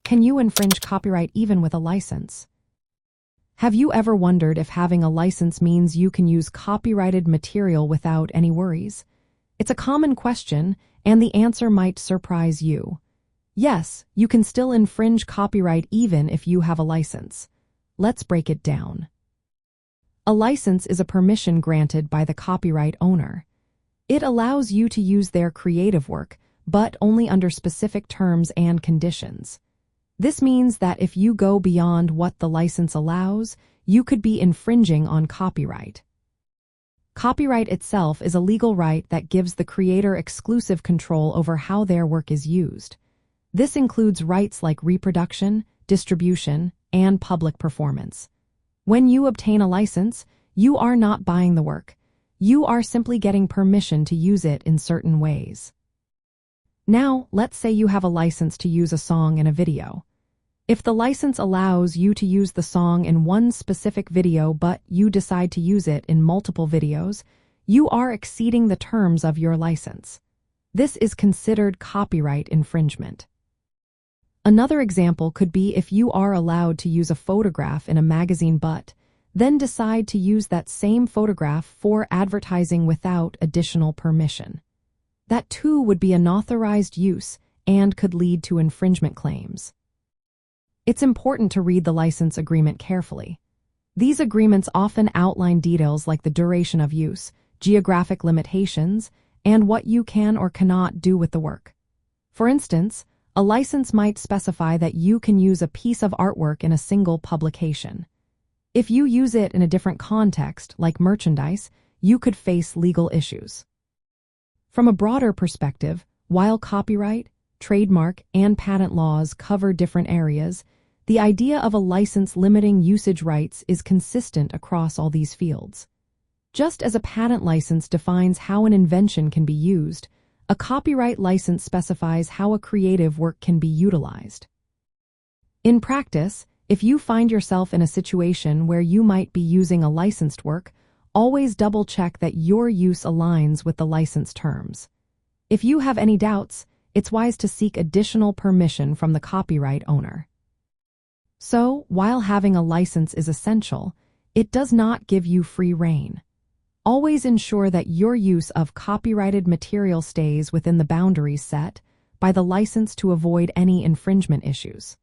Can you infringe copyright even with a license? Have you ever wondered if having a license means you can use copyrighted material without any worries? It's a common question, and the answer might surprise you. Yes, you can still infringe copyright even if you have a license. Let's break it down. A license is a permission granted by the copyright owner. It allows you to use their creative work, but only under specific terms and conditions. This means that if you go beyond what the license allows, you could be infringing on copyright. Copyright itself is a legal right that gives the creator exclusive control over how their work is used. This includes rights like reproduction, distribution, and public performance. When you obtain a license, you are not buying the work. You are simply getting permission to use it in certain ways. Now, let's say you have a license to use a song in a video. If the license allows you to use the song in one specific video but you decide to use it in multiple videos, you are exceeding the terms of your license. This is considered copyright infringement. Another example could be if you are allowed to use a photograph in a magazine but then decide to use that same photograph for advertising without additional permission. That too would be unauthorized use and could lead to infringement claims. It's important to read the license agreement carefully. These agreements often outline details like the duration of use, geographic limitations, and what you can or cannot do with the work. For instance, a license might specify that you can use a piece of artwork in a single publication. If you use it in a different context, like merchandise, you could face legal issues. From a broader perspective, while copyright, trademark, and patent laws cover different areas, the idea of a license limiting usage rights is consistent across all these fields. Just as a patent license defines how an invention can be used, a copyright license specifies how a creative work can be utilized. In practice, if you find yourself in a situation where you might be using a licensed work, always double-check that your use aligns with the license terms. If you have any doubts, it's wise to seek additional permission from the copyright owner. So, while having a license is essential, it does not give you free rein. Always ensure that your use of copyrighted material stays within the boundaries set by the license to avoid any infringement issues.